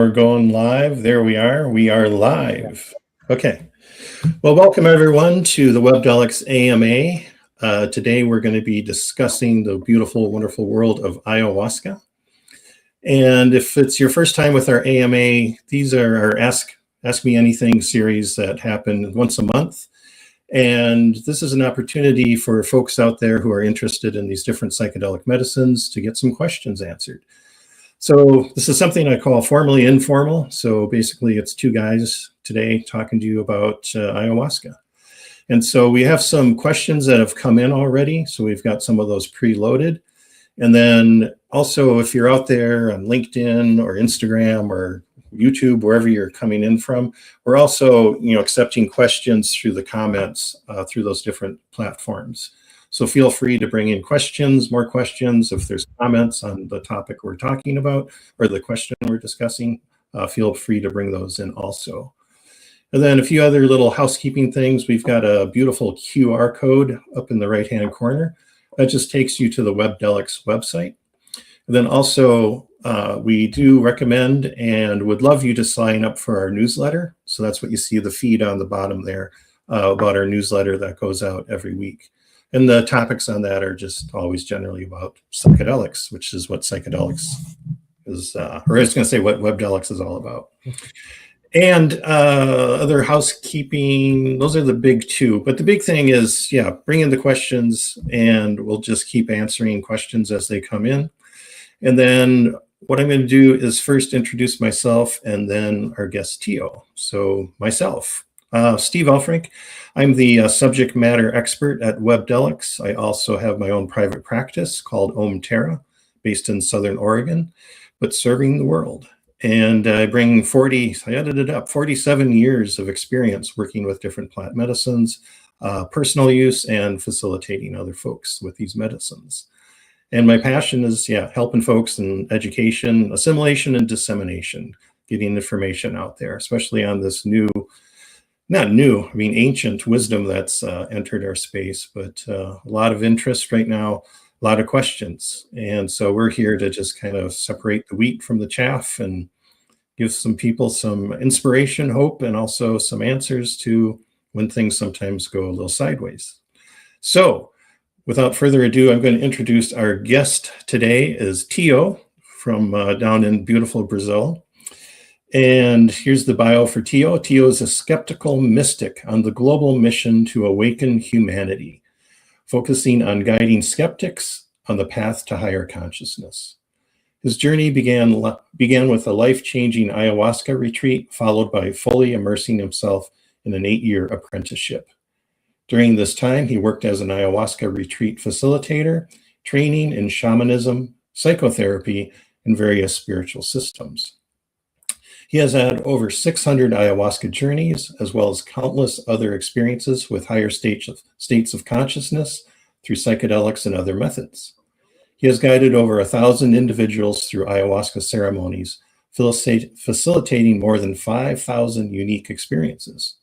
We're going live. There we are. We are live. Okay. Well, welcome everyone to the Webdelics AMA. Today we're going to be discussing the beautiful, wonderful world of ayahuasca. And if it's your first time with our AMA, these are our Ask Me Anything series that happen once a month. And this is an opportunity for folks out there who are interested in these different psychedelic medicines to get some questions answered. So this is something I call formally informal. So basically it's two guys today talking to you about ayahuasca. And so we have some questions that have come in already. So we've got some of those preloaded. And then also if you're out there on LinkedIn or Instagram or YouTube, wherever you're coming in from, we're also accepting questions through the comments through those different platforms. So feel free to bring in questions, more questions. If there's comments on the topic we're talking about or the question we're discussing, feel free to bring those in also. And then a few other little housekeeping things. We've got a beautiful QR code up in the right-hand corner. That just takes you to the Webdelics website. And then also, we do recommend and would love you to sign up for our newsletter. So that's what you see the feed on the bottom there about our newsletter that goes out every week. And the topics on that are just always generally about psychedelics, which is what psychedelics is, or I was going to say what Webdelics is all about. And other housekeeping, those are the big two. But the big thing is, bring in the questions and we'll just keep answering questions as they come in. And then what I'm going to do is first introduce myself and then our guest, Tio. So myself. Steve Elfrink. I'm the subject matter expert at Webdelics. I also have my own private practice called Om Terra, based in Southern Oregon, but serving the world. And I bring 47 years of experience working with different plant medicines, personal use, and facilitating other folks with these medicines. And my passion is, helping folks in education, assimilation, and dissemination, getting information out there, especially on this ancient wisdom that's entered our space, but a lot of interest right now, a lot of questions. And so we're here to just kind of separate the wheat from the chaff and give some people some inspiration, hope, and also some answers to when things sometimes go a little sideways. So without further ado, I'm going to introduce our guest today is Tio from down in beautiful Brazil. And here's the bio for Tio. Tio is a skeptical mystic on the global mission to awaken humanity, focusing on guiding skeptics on the path to higher consciousness. His journey began with a life-changing ayahuasca retreat, followed by fully immersing himself in an 8-year apprenticeship. During this time, he worked as an ayahuasca retreat facilitator, training in shamanism, psychotherapy, and various spiritual systems. He has had over 600 ayahuasca journeys, as well as countless other experiences with higher states of consciousness through psychedelics and other methods. He has guided over 1,000 individuals through ayahuasca ceremonies, facilitating more than 5,000 unique experiences.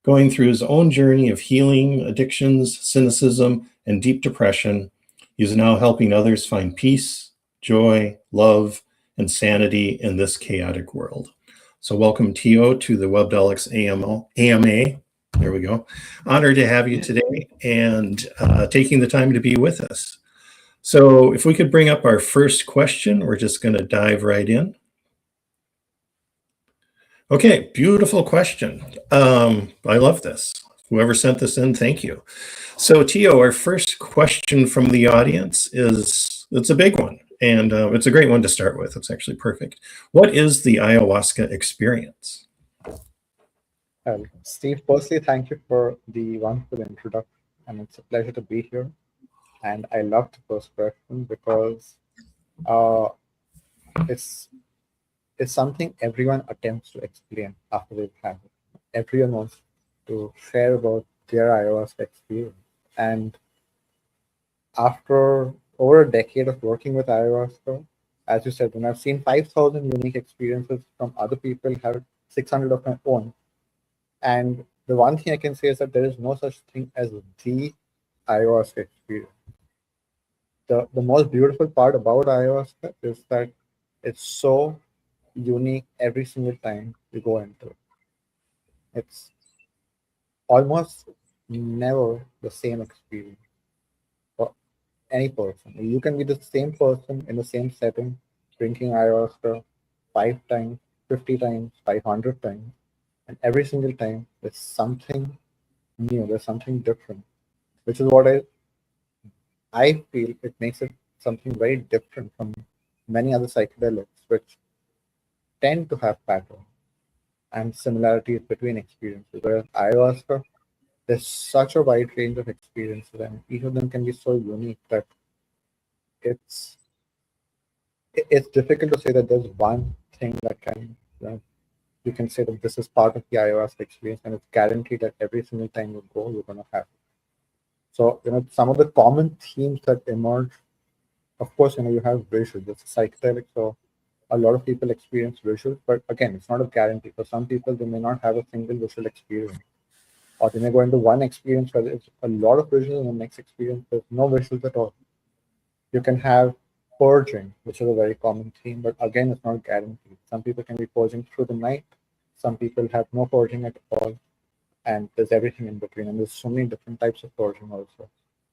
Going through his own journey of healing, addictions, cynicism, and deep depression, he is now helping others find peace, joy, love, and sanity in this chaotic world. So welcome, Tio, to the Webdelics AMA. There we go. Honored to have you today and taking the time to be with us. So if we could bring up our first question, we're just going to dive right in. Okay, beautiful question. I love this. Whoever sent this in, thank you. So Tio, our first question from the audience it's a big one. And it's a great one to start with. It's actually perfect. What is the ayahuasca experience? Steve, firstly, thank you for the wonderful introduction. And it's a pleasure to be here. And I love the first question because it's something everyone attempts to explain after they've had it. Everyone wants to share about their ayahuasca experience. And after over a decade of working with ayahuasca, as you said, when I've seen 5,000 unique experiences from other people, have 600 of my own. And the one thing I can say is that there is no such thing as the ayahuasca experience. The most beautiful part about ayahuasca is that it's so unique every single time you go into it. It's almost never the same experience for any person. You can be the same person in the same setting, drinking ayahuasca 5 times, 50 times, 500 times, and every single time there's something new, there's something different, which is what I feel it makes it something very different from many other psychedelics, which tend to have patterns and similarities between experiences. Whereas ayahuasca, there's such a wide range of experiences, and each of them can be so unique that it's it's difficult to say that there's one thing that can you can say that this is part of the ayahuasca experience, and it's guaranteed that every single time you go, you're gonna have it. So some of the common themes that emerge. Of course, you have visuals. It's a psychedelic, so a lot of people experience visuals, but again, it's not a guarantee. For some people, they may not have a single visual experience, or they may go into one experience where it's a lot of visuals, and the next experience there's no visuals at all. You can have purging, which is a very common theme, but again, it's not guaranteed. Some people can be purging through the night. Some people have no purging at all, and there's everything in between. And there's so many different types of purging also.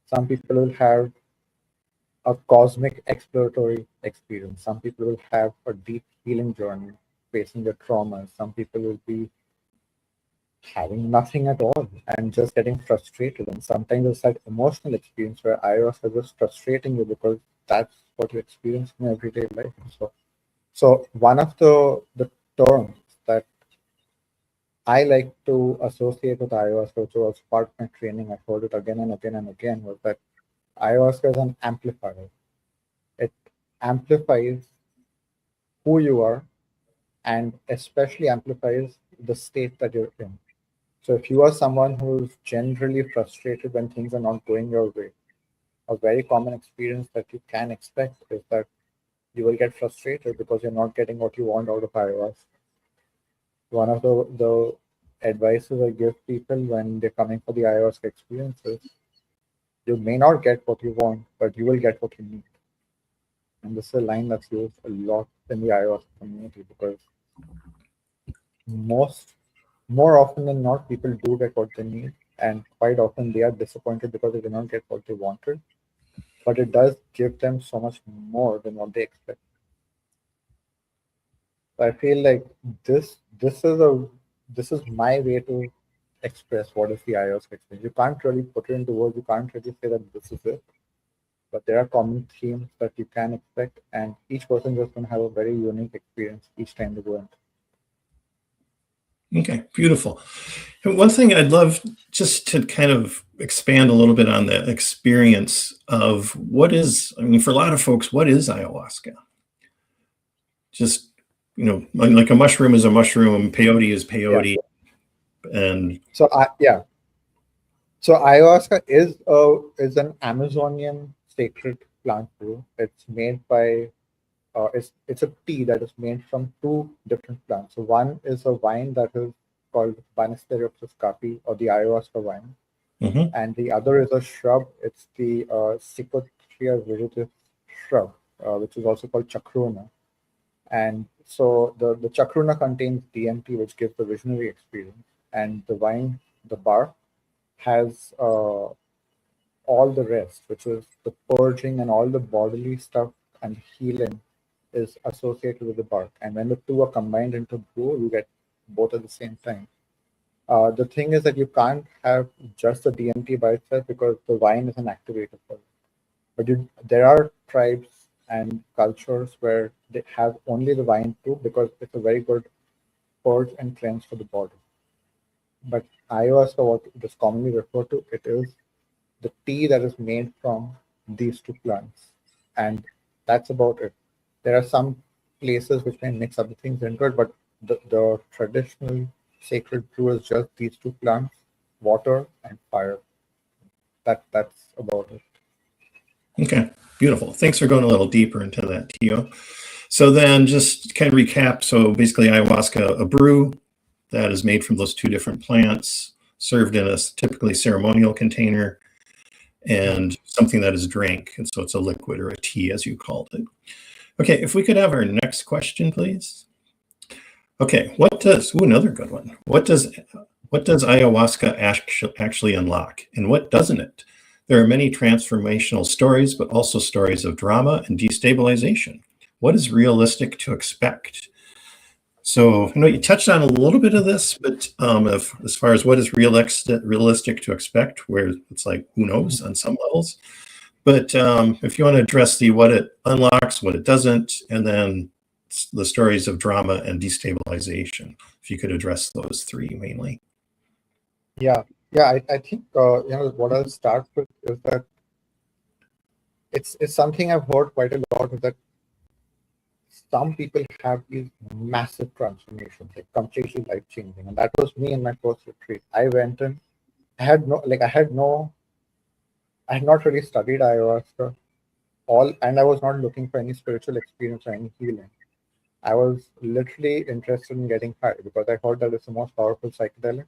Some people will have a cosmic exploratory experience. Some people will have a deep healing journey, facing their traumas. Some people will be having nothing at all and just getting frustrated. And sometimes it's that emotional experience where ayahuasca is just frustrating you because that's what you experience in everyday life. So one of the terms that I like to associate with ayahuasca, which was part of my training, I heard it again and again and again, was that ayahuasca is an amplifier. It amplifies who you are and especially amplifies the state that you're in. So if you are someone who's generally frustrated when things are not going your way, a very common experience that you can expect is that you will get frustrated because you're not getting what you want out of ayahuasca. One of the advices I give people when they're coming for the ayahuasca experience is you may not get what you want, but you will get what you need. And this is a line that's used a lot in the ayahuasca community because more often than not, people do get what they need, and quite often they are disappointed because they did not get what they wanted. But it does give them so much more than what they expect. So I feel like this is my way to express what is the ayahuasca experience. You can't really put it into words. You can't really say that this is it. But there are common themes that you can expect, and each person is going to have a very unique experience each time they go in. Okay, beautiful. And one thing I'd love just to kind of expand a little bit on the experience of what is, I mean, for a lot of folks, what is ayahuasca? Just, like a mushroom is a mushroom, peyote is peyote. Yeah. And so, So ayahuasca is an Amazonian sacred plant brew. It's made by it's a tea that is made from two different plants. So one is a wine that is called Banisteriopsis capi, or the ayahuasca wine, and the other is a shrub. It's the Psychotria viridius shrub, which is also called chacruna. And so the chacruna contains DMT, which gives the visionary experience, and the wine, the bark, has all the rest, which is the purging and all the bodily stuff and healing is associated with the bark. And when the two are combined into brew, you get both at the same time. The thing is that you can't have just the DMT by itself because the wine is an activator for it. But there are tribes and cultures where they have only the wine too because it's a very good purge and cleanse for the body. But ayahuasca, what it is commonly referred to, it is the tea that is made from these two plants. And that's about it. There are some places which may mix other things into it, but the traditional sacred brew is just these two plants, water and fire. That's about it. Okay, beautiful. Thanks for going a little deeper into that, Tio. So then just kind of recap. So basically ayahuasca, a brew that is made from those two different plants, served in a typically ceremonial container, and something that is drank. And so it's a liquid or a tea, as you called it. Okay, if we could have our next question, please. Okay, another good one. What does ayahuasca actually unlock, and what doesn't it? There are many transformational stories, but also stories of drama and destabilization. What is realistic to expect? So, you touched on a little bit of this, but as far as what is realistic to expect, where it's like, who knows on some levels. But if you want to address what it unlocks, what it doesn't, and then the stories of drama and destabilization, if you could address those three mainly. Yeah, I think what I'll start with is that it's something I've heard quite a lot, is that some people have these massive transformations, like completely life changing, and that was me in my first retreat. I went in, I had not really studied ayahuasca, and I was not looking for any spiritual experience or any healing. I was literally interested in getting high because I heard that it's the most powerful psychedelic.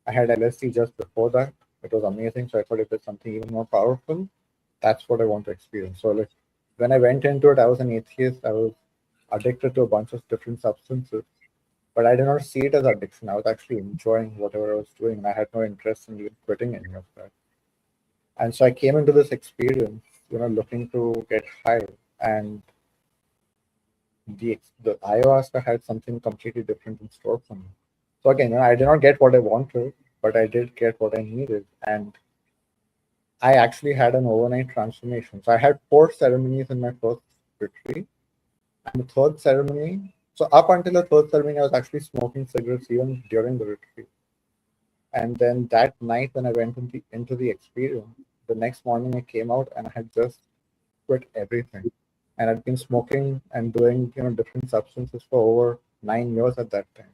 I had LSD just before that. It was amazing. So I thought if there's something even more powerful, that's what I want to experience. So like when I went into it, I was an atheist. I was addicted to a bunch of different substances, but I did not see it as addiction. I was actually enjoying whatever I was doing, and I had no interest in even quitting any of that. And so I came into this experience, looking to get high, and the ayahuasca had something completely different in store for me. So again, I did not get what I wanted, but I did get what I needed, and I actually had an overnight transformation. So I had 4 ceremonies in my first retreat, and the third ceremony. So up until the third ceremony, I was actually smoking cigarettes even during the retreat. And then that night, when I went into the experience, the next morning I came out and I had just quit everything. And I'd been smoking and doing different substances for over 9 years at that time.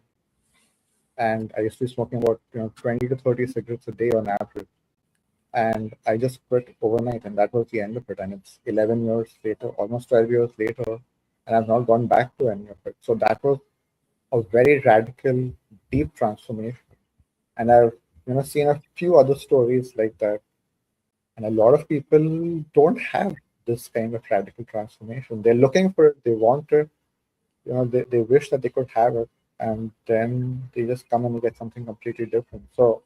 And I used to be smoking about 20 to 30 cigarettes a day on average. And I just quit overnight, and that was the end of it. And it's 11 years later, almost 12 years later, and I've not gone back to any of it. So that was a very radical, deep transformation. And I've seen a few other stories like that. And a lot of people don't have this kind of radical transformation. They're looking for it, they want it, they wish that they could have it, and then they just come and get something completely different. So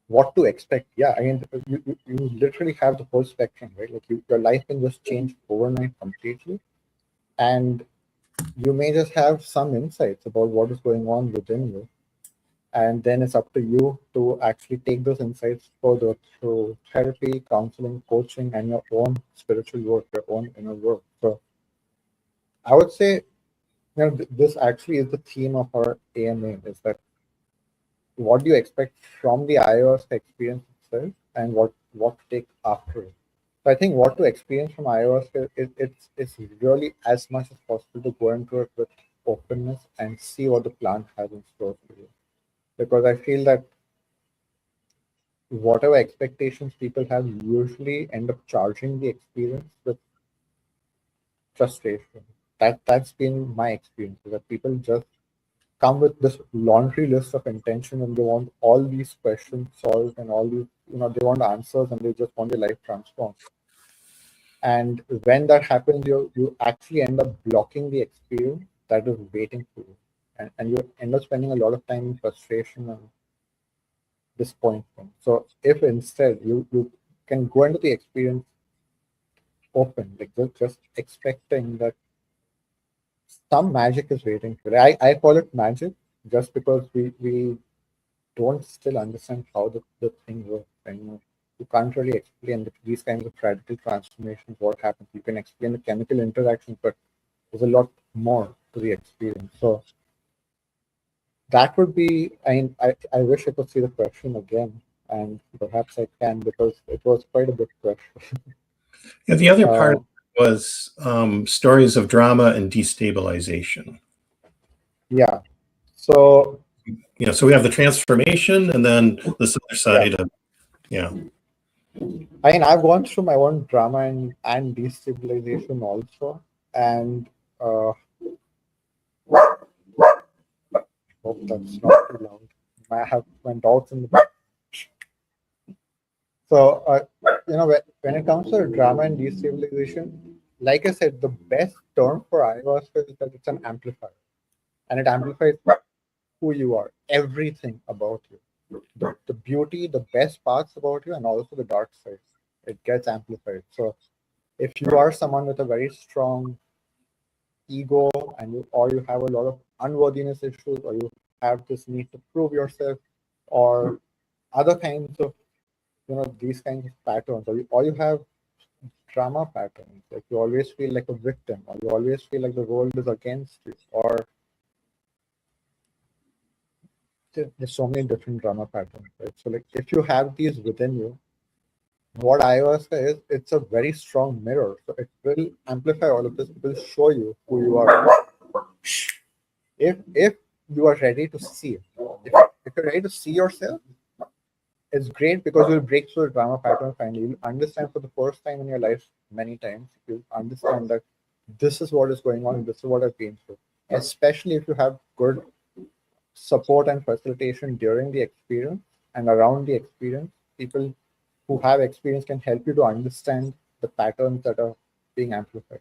what to expect? Yeah, I mean, you literally have the whole spectrum, right? Like your life can just change overnight completely, and you may just have some insights about what is going on within you, and then it's up to you to actually take those insights further through therapy, counseling, coaching, and your own spiritual work, your own inner work. So I would say, this actually is the theme of our AMA, is that what do you expect from the ayahuasca experience itself, and what to take after it. So I think what to experience from ayahuasca it's really as much as possible to go into it with openness and see what the plant has in store for you. Because I feel that whatever expectations people have usually end up charging the experience with frustration. That's been my experience, is that people just come with this laundry list of intention, and they want all these questions solved, and all these, they want answers, and they just want their life transformed. And when that happens, you actually end up blocking the experience that is waiting for you. And you end up spending a lot of time in frustration and disappointment. So if instead you can go into the experience open, like just expecting that some magic is waiting for you. I call it magic just because we don't still understand how the thing works. And you can't really explain these kinds of radical transformations, what happens. You can explain the chemical interactions, but there's a lot more to the experience. So that would be, I wish I could see the question again, and perhaps I can, because it was quite a big question. Yeah, the other part was stories of drama and destabilization. Yeah. So so we have the transformation, and then this other side of I mean, I've gone through my own drama and destabilization also, and hope that's not too loud. I have my dogs in the back. So, when it comes to drama and destabilization, like I said, the best term for ayahuasca is that it's an amplifier. and it amplifies who you are, everything about you, the beauty, the best parts about you, and also the dark side. It gets amplified. So if you are someone with a very strong ego, and you have a lot of unworthiness issues, or you have this need to prove yourself, or other kinds of these kinds of patterns, or you have drama patterns, like you always feel like a victim, or you always feel like the world is against you, or there's so many different drama patterns, right? So like if you have these within you, what ayahuasca is, it's a very strong mirror. So it will amplify all of this. It will show you who you are. If you are ready to see it, if you're ready to see yourself, it's great because you'll break through the drama pattern finally. You'll understand for the first time in your life, many times, you'll understand that this is what is going on, this is what I've been through. Especially if you have good support and facilitation during the experience and around the experience, people who have experience can help you to understand the patterns that are being amplified.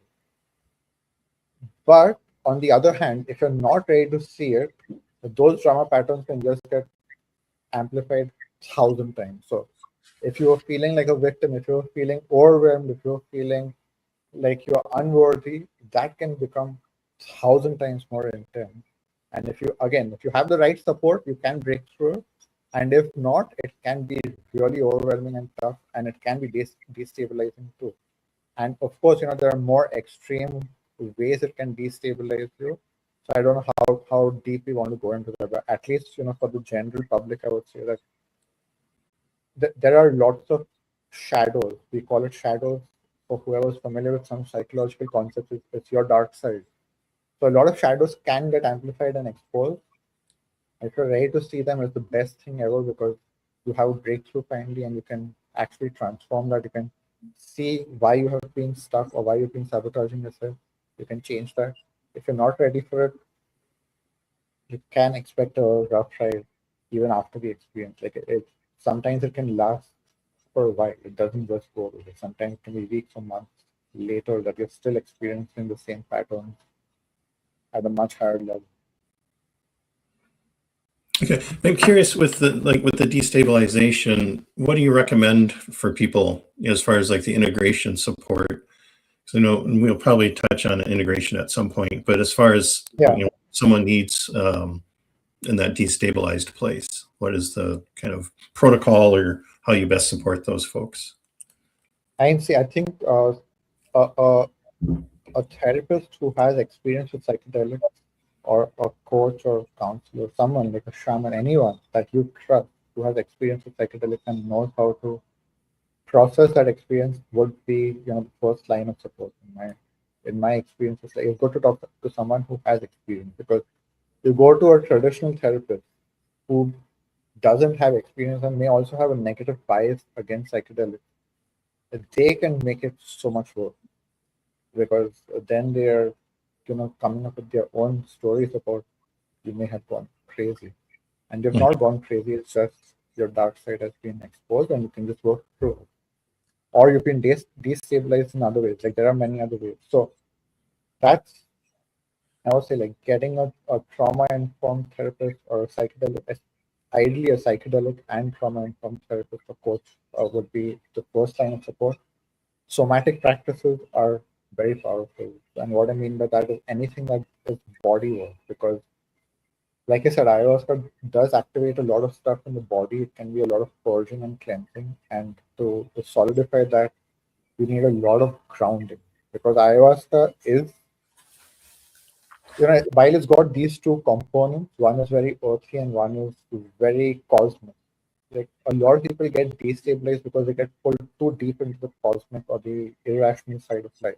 But on the other hand, if you're not ready to see it, those drama patterns can just get amplified 1,000 times. So if you're feeling like a victim, if you're feeling overwhelmed, if you're feeling like you're unworthy, that can become 1,000 times more intense. And if you have the right support, you can break through it. And if not, it can be really overwhelming and tough, and it can be destabilizing too. And of course, there are more extreme ways it can destabilize you. So I don't know how deep we want to go into that, but at least for the general public, I would say that there are lots of shadows. We call it shadows. For whoever's familiar with some psychological concepts, it's your dark side. So a lot of shadows can get amplified and exposed. If you're ready to see them, it's the best thing ever because you have a breakthrough finally, and you can actually transform that. You can see why you have been stuck or why you've been sabotaging yourself. You can change that. If you're not ready for it, you can expect a rough ride even after the experience. Like sometimes it can last for a while. It doesn't just go away. Sometimes it can be weeks or months later that you're still experiencing the same patterns at a much higher level. Okay, I'm curious with the destabilization. What do you recommend for people as far as like the integration support? Because I know we'll probably touch on integration at some point, but as far as someone needs in that destabilized place, what is the kind of protocol or how you best support those folks? I think a therapist who has experience with psychedelics, or a coach or counselor, someone like a shaman, anyone that you trust who has experience with psychedelics and knows how to process that experience would be the first line of support in my experience. It's like it's good to talk to someone who has experience, because you go to a traditional therapist who doesn't have experience and may also have a negative bias against psychedelics, they can make it so much worse, because then they're coming up with their own stories about you may have gone crazy, and you've not gone crazy. It's just your dark side has been exposed, and you can just work through it, or you've been destabilized in other ways. Like there are many other ways. So that's, I would say, like getting a trauma-informed therapist or a psychedelic, ideally a psychedelic and trauma-informed therapist or coach would be the first line of support. Somatic practices are very powerful. And what I mean by that is anything that is body work, because like I said, ayahuasca does activate a lot of stuff in the body. It can be a lot of purging and cleansing. And to solidify that, you need a lot of grounding, because ayahuasca is, while it's got these two components, one is very earthy and one is very cosmic. Like a lot of people get destabilized because they get pulled too deep into the cosmic or the irrational side of life.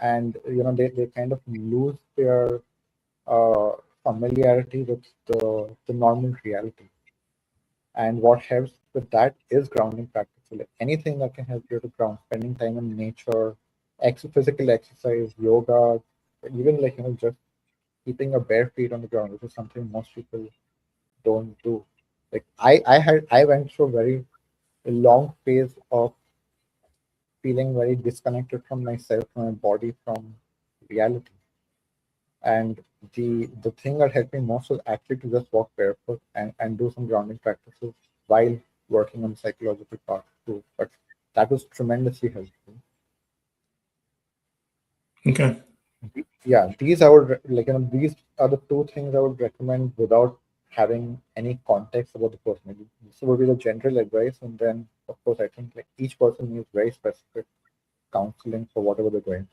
And they kind of lose their familiarity with the normal reality. And what helps with that is grounding practice. Like anything that can help you to ground, spending time in nature, physical exercise, yoga, even like just keeping your bare feet on the ground, which is something most people don't do. Like I went through a very long phase of feeling very disconnected from myself, from my body, from reality. And the thing that helped me most was actually to just walk barefoot and do some grounding practices while working on the psychological part too. But that was tremendously helpful. Okay. Yeah, these I would these are the two things I would recommend without having any context about the person. This would be the general advice, and then of course I think like each person needs very specific counseling for whatever they're going.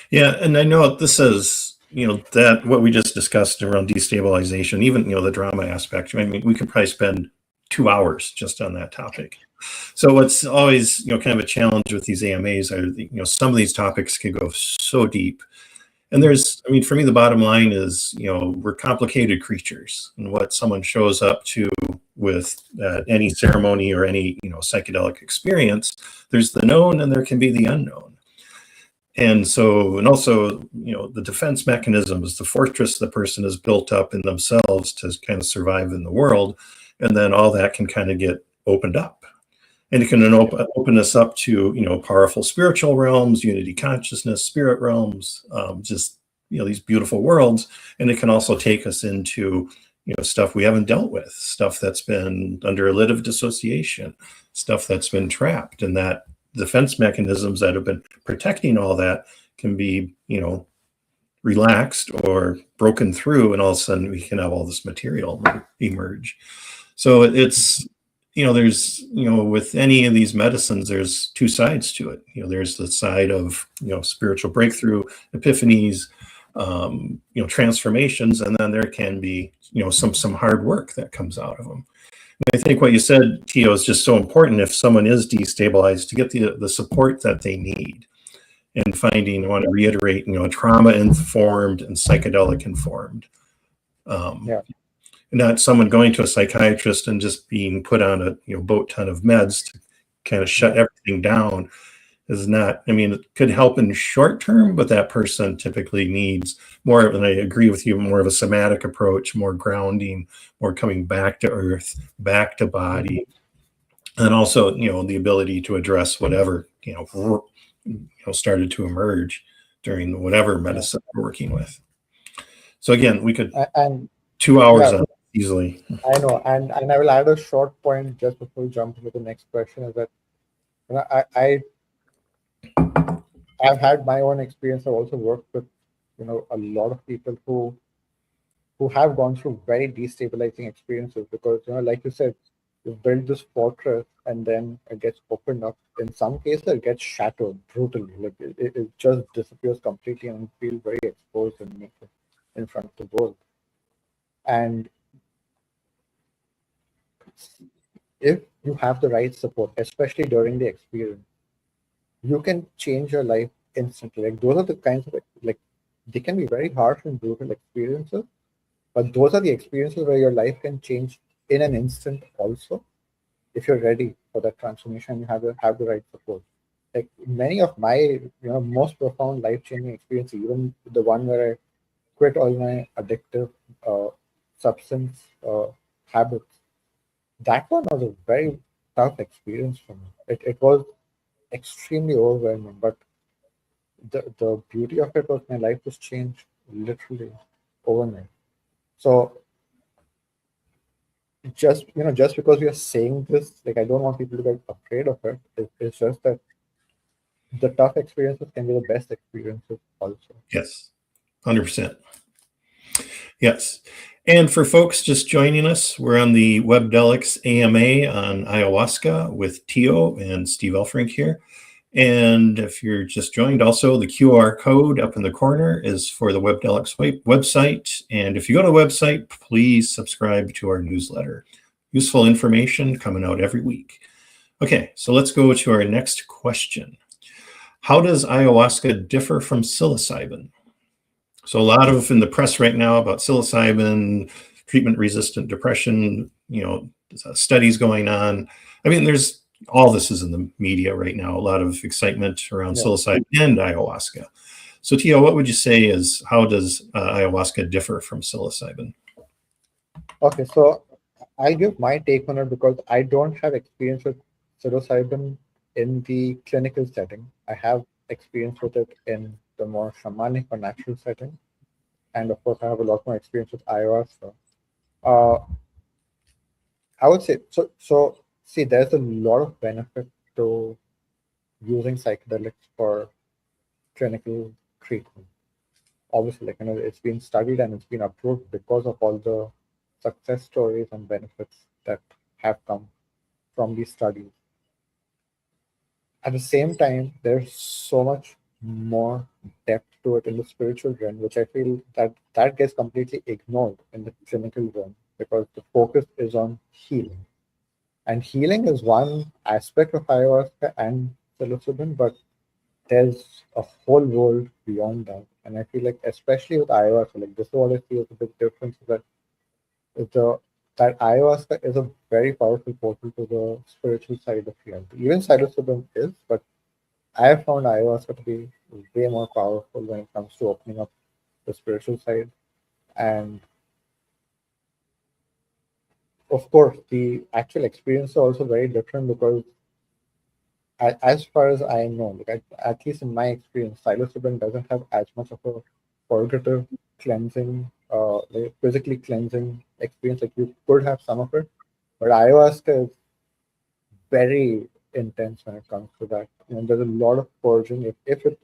Yeah, and I know this is, that what we just discussed around destabilization, even, the drama aspect. I mean, we could probably spend 2 hours just on that topic. So what's always, kind of a challenge with these AMAs are, some of these topics can go so deep. And for me, the bottom line is, we're complicated creatures, and what someone shows up to with any ceremony or any, psychedelic experience, there's the known and there can be the unknown. And also, the defense mechanisms, the fortress the person has built up in themselves to kind of survive in the world, and then all that can kind of get opened up. And it can open us up to, powerful spiritual realms, unity consciousness, spirit realms, just, these beautiful worlds. And it can also take us into, stuff we haven't dealt with, stuff that's been under a lid of dissociation, stuff that's been trapped, and that defense mechanisms that have been protecting all that can be, relaxed or broken through, and all of a sudden we can have all this material emerge. So it's, there's, with any of these medicines, there's two sides to it. There's the side of, spiritual breakthrough, epiphanies, transformations, and then there can be, some hard work that comes out of them. And I think what you said, Tio, is just so important. If someone is destabilized, to get the support that they need, and finding, I want to reiterate, trauma informed and psychedelic informed. Not someone going to a psychiatrist and just being put on a boat ton of meds to kind of shut everything down is not. I mean, it could help in short term, but that person typically needs more of, and I agree with you, more of a somatic approach, more grounding, more coming back to earth, back to body, and also, the ability to address whatever, started to emerge during whatever medicine we're working with. So again, we could and 2 hours on easily. I know, and I will add a short point just before we jump into the next question. Is that I've had my own experience. I've also worked with a lot of people who have gone through very destabilizing experiences because like you said, you've built this fortress and then it gets opened up. In some cases, it gets shattered brutally. Like it just disappears completely and you feel very exposed and naked in front of the world. And if you have the right support, especially during the experience, you can change your life instantly. Like those are the kinds of they can be very harsh and brutal experiences, but those are the experiences where your life can change in an instant also, if you're ready for that transformation, you have the right support. Like many of my most profound life-changing experiences, even the one where I quit all my addictive substance habits, that one was a very tough experience for me. It was extremely overwhelming, but the beauty of it was my life was changed literally overnight. So just because we are saying this, like I don't want people to get afraid of it. It's just that the tough experiences can be the best experiences also. Yes, 100%. Yes. And for folks just joining us, we're on the Webdelics AMA on Ayahuasca with Tio and Steve Elfrink here. And if you're just joined, also the QR code up in the corner is for the Webdelics website. And if you go to the website, please subscribe to our newsletter. Useful information coming out every week. Okay, so let's go to our next question. How does ayahuasca differ from psilocybin? So a lot of in the press right now about psilocybin, treatment-resistant depression, studies going on. I mean, all this is in the media right now, a lot of excitement around psilocybin and ayahuasca. So Tio, what would you say is, how does ayahuasca differ from psilocybin? Okay, so I'll give my take on it because I don't have experience with psilocybin in the clinical setting. I have experience with it in the more shamanic or natural setting. and of course, I have a lot more experience with ayahuasca. Uh, I would say so. So see, there's a lot of benefit to using psychedelics for clinical treatment. Obviously, it's been studied and it's been approved because of all the success stories and benefits that have come from these studies. At the same time, there's so much more depth to it in the spiritual realm, which I feel that gets completely ignored in the clinical realm because the focus is on healing. And healing is one aspect of ayahuasca and psilocybin, but there's a whole world beyond that. And I feel like, especially with ayahuasca, like this is what I see as a big difference is that the that ayahuasca is a very powerful portal to the spiritual side of reality. Even psilocybin is, but I have found ayahuasca to be way more powerful when it comes to opening up the spiritual side. And of course, the actual experience is also very different because, as far as I know, like at least in my experience, psilocybin doesn't have as much of a purgative cleansing, like physically cleansing experience. Like you could have some of it, but ayahuasca is very intense when it comes to that. There's a lot of purging. If it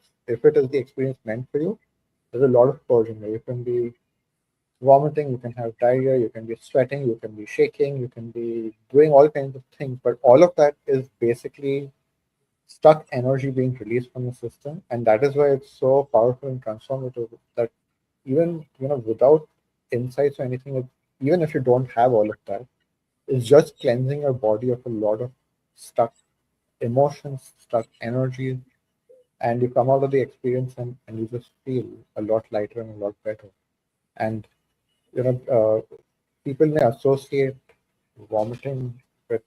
is the experience meant for you, there's a lot of purging. You can be vomiting, you can have diarrhea, you can be sweating, you can be shaking, you can be doing all kinds of things. But all of that is basically stuck energy being released from the system, and that is why it's so powerful and transformative. That even without insights or anything, even if you don't have all of that, it's just cleansing your body of a lot of stuck emotions, stuck energies, and you come out of the experience and you just feel a lot lighter and a lot better. And people may associate vomiting with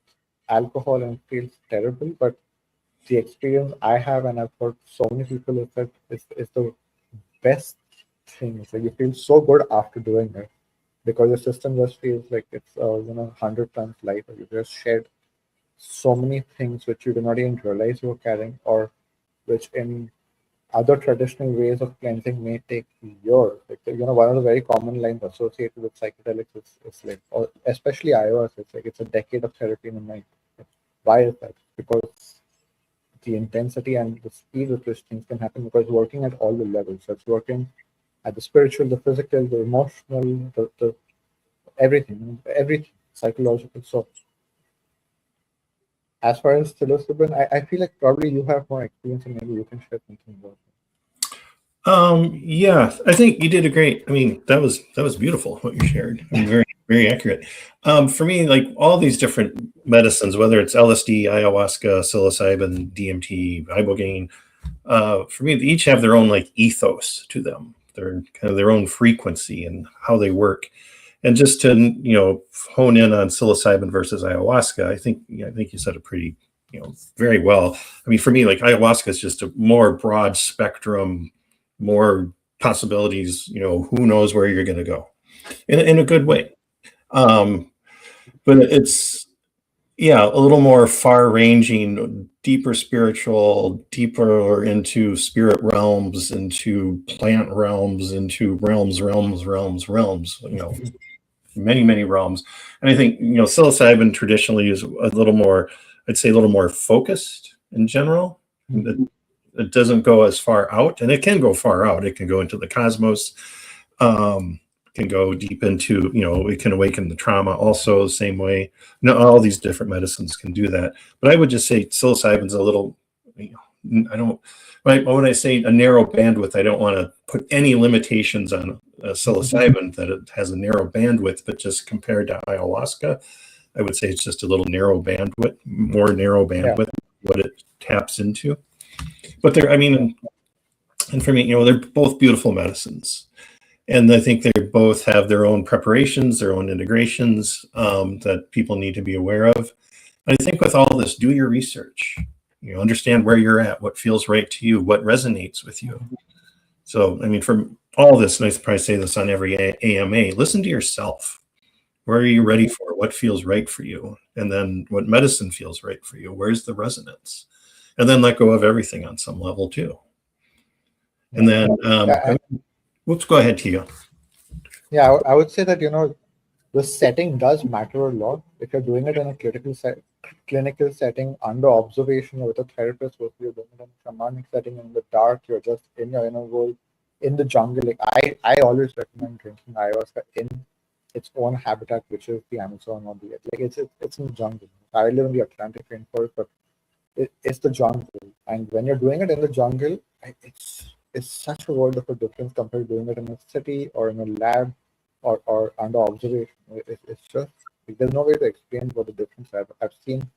alcohol and it feels terrible, but the experience I have and I've heard so many people is that is the best thing. So you feel so good after doing it because your system just feels like it's 100 times lighter. You just shed so many things which you do not even realize you're carrying, or which in other traditional ways of cleansing may take years. Like one of the very common lines associated with psychedelics is like, or especially ayahuasca, it's like it's a decade of therapy in a night. Why is that? Because the intensity and the speed with which things can happen, because working at all the levels. So it's working at the spiritual, the physical, the emotional, the everything psychological. So as far as psilocybin, I feel like probably you have more experience and maybe you can share something about it. Yeah, I think you did a great. I mean, that was beautiful what you shared. I mean, very very accurate. For me, like all these different medicines, whether it's LSD, ayahuasca, psilocybin, DMT, ibogaine, for me, they each have their own like ethos to them. They're kind of their own frequency and how they work. And just to hone in on psilocybin versus ayahuasca, I think you said it pretty very well. I mean, for me, like ayahuasca is just a more broad spectrum, more possibilities. Who knows where you're going to go in a good way. But it's a little more far-ranging, deeper spiritual, deeper into spirit realms, into plant realms, into realms. Many many realms. And I think psilocybin traditionally is a little more, I'd say, a little more focused in general. It doesn't go as far out, and it can go far out. It can go into the cosmos, can go deep into, it can awaken the trauma also the same way. All these different medicines can do that. But I would just say psilocybin's a little, I don't, when I say a narrow bandwidth, I don't want to put any limitations on psilocybin, that it has a narrow bandwidth, but just compared to ayahuasca, I would say it's just a little more narrow bandwidth, what it taps into. But and for me, they're both beautiful medicines. And I think they both have their own preparations, their own integrations that people need to be aware of. And I think with all this, do your research. Understand where you're at, what feels right to you, what resonates with you. So, I mean, from all this, and I probably say this on every AMA, listen to yourself. Where are you ready for? What feels right for you? And then what medicine feels right for you? Where's the resonance? And then let go of everything on some level too. And then, whoops, go ahead, Tia. Yeah, I would say that, the setting does matter a lot. If you're doing it in a clinical setting under observation with a therapist, or if you're doing it in a shamanic setting in the dark, you're just in your inner world, in the jungle. Like I always recommend drinking ayahuasca in its own habitat, which is the Amazon or the like. It's in the jungle. I live in the Atlantic rainforest, but it's the jungle. And when you're doing it in the jungle, it's such a world of a difference compared to doing it in a city or in a lab or under observation. It's just there's no way to explain what the difference. I've seen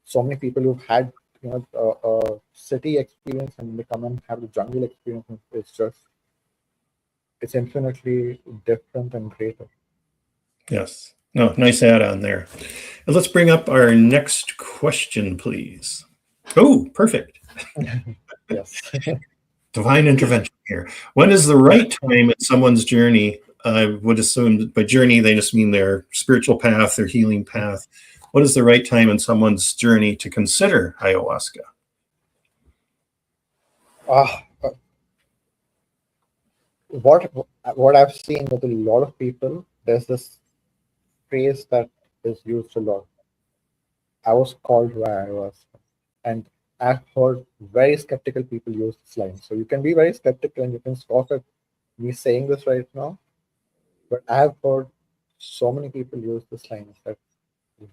so many people who've had a city experience and they come and have the jungle experience. And it's infinitely different and greater. Yes. No, nice add on there. And let's bring up our next question, please. Oh, perfect. Yes. Divine intervention here. When is the right time in someone's journey? I would assume by journey, they just mean their spiritual path, their healing path. What is the right time in someone's journey to consider ayahuasca? Ah, what I've seen with a lot of people, there's this phrase that is used a lot. I was called where I was. And I've heard very skeptical people use this line. So you can be very skeptical and you can scoff at me saying this right now. But I have heard so many people use this line that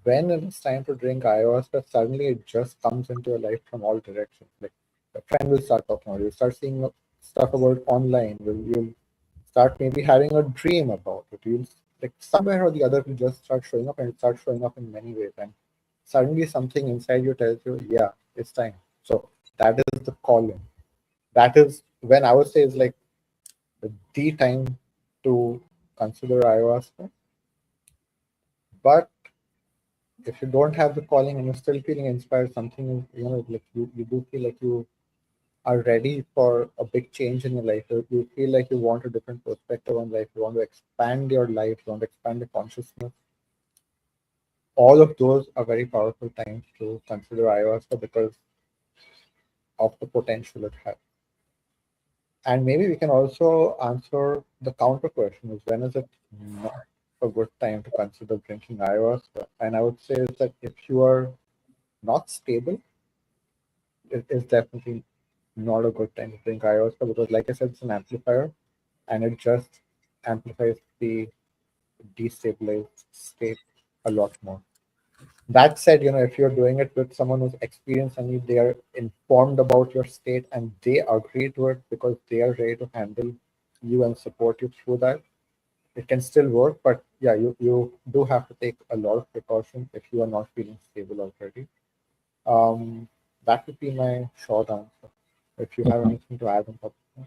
when it's time to drink ayahuasca, suddenly it just comes into your life from all directions. Like a friend will start talking about it, you'll start seeing stuff about online, you'll start maybe having a dream about it. You'll like somewhere or the other will just start showing up and it starts showing up in many ways. And suddenly something inside you tells you, yeah, it's time. So that is the calling. That is when I would say is like the time to consider ayahuasca. But if you don't have the calling and you're still feeling inspired, something like you do feel like you are ready for a big change in your life. You feel like you want a different perspective on life. You want to expand your life. You want to expand your consciousness. All of those are very powerful times to consider ayahuasca because of the potential it has. And maybe we can also answer the counter question: is when is it not a good time to consider drinking ayahuasca? And I would say is that if you are not stable, it is definitely not a good time to drink ayahuasca because, like I said, it's an amplifier and it just amplifies the destabilized state a lot more. That said, if you're doing it with someone who's experienced and they are informed about your state and they agree to it because they are ready to handle you and support you through that, it can still work. But yeah, you do have to take a lot of precaution if you are not feeling stable already. That would be my short answer. If you have anything to add on top of that.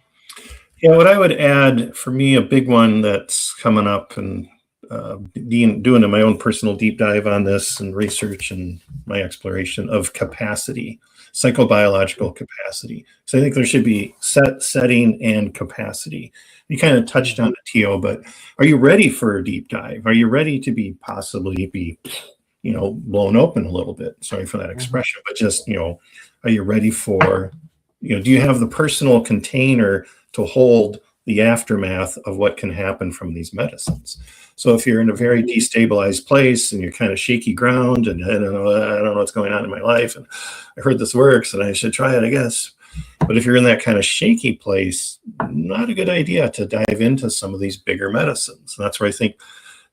Yeah, what I would add for me, a big one that's coming up and doing my own personal deep dive on this and research and my exploration of capacity, psychobiological capacity. So I think there should be setting, and capacity. You kind of touched on it, Tio, but are you ready for a deep dive? Are you ready to be blown open a little bit? Sorry for that expression, but just, are you ready for, do you have the personal container to hold the aftermath of what can happen from these medicines? So if you're in a very destabilized place and you're kind of shaky ground and I don't know what's going on in my life and I heard this works and I should try it, I guess. But if you're in that kind of shaky place, not a good idea to dive into some of these bigger medicines. And that's where I think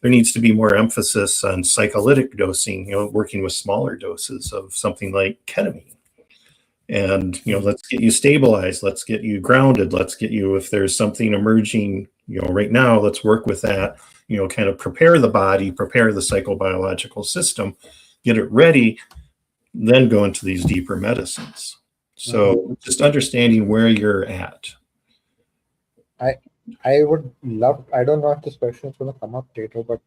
there needs to be more emphasis on psycholytic dosing, working with smaller doses of something like ketamine. And, let's get you stabilized. Let's get you grounded. Let's get you, if there's something emerging, right now, let's work with that, kind of prepare the body, prepare the psychobiological system, get it ready, then go into these deeper medicines. So just understanding where you're at. I would love, I don't know if this question is going to come up later, but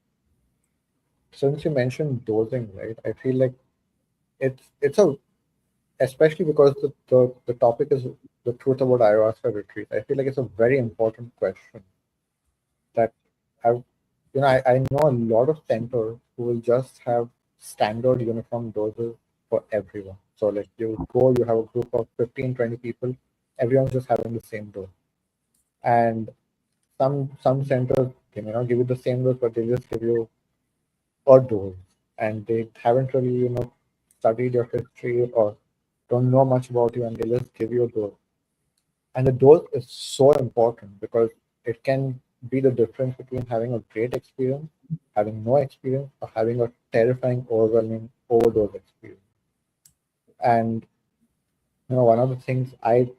since you mentioned dosing, right, I feel like it's a, especially because the topic is the truth about ayahuasca retreat. I feel like it's a very important question that I know a lot of centers who will just have standard uniform doses for everyone. So like you go, you have a group of 15, 20 people, everyone's just having the same dose. And some centers They may not give you the same dose, but they just give you a dose, and they haven't really, studied your history or don't know much about you, and they just give you a dose. And the dose is so important because it can be the difference between having a great experience, having no experience, or having a terrifying, overwhelming overdose experience. And one of the things I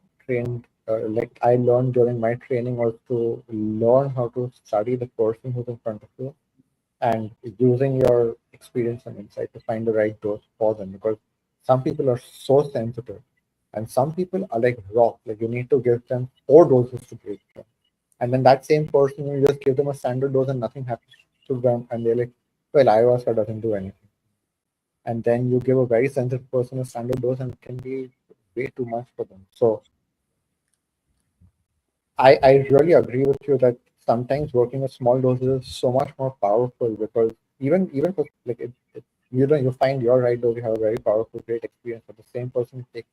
I learned during my training was to learn how to study the person who's in front of you and using your experience and insight to find the right dose for them, because some people are so sensitive and some people are like rock, like you need to give them 4 doses to break them. And then that same person, you just give them a standard dose and nothing happens to them, and they're like, well, ayahuasca doesn't do anything. And then you give a very sensitive person a standard dose and it can be way too much for them. So I really agree with you that sometimes working with small doses is so much more powerful, because even for like you find your right dose, you have a very powerful, great experience. But the same person take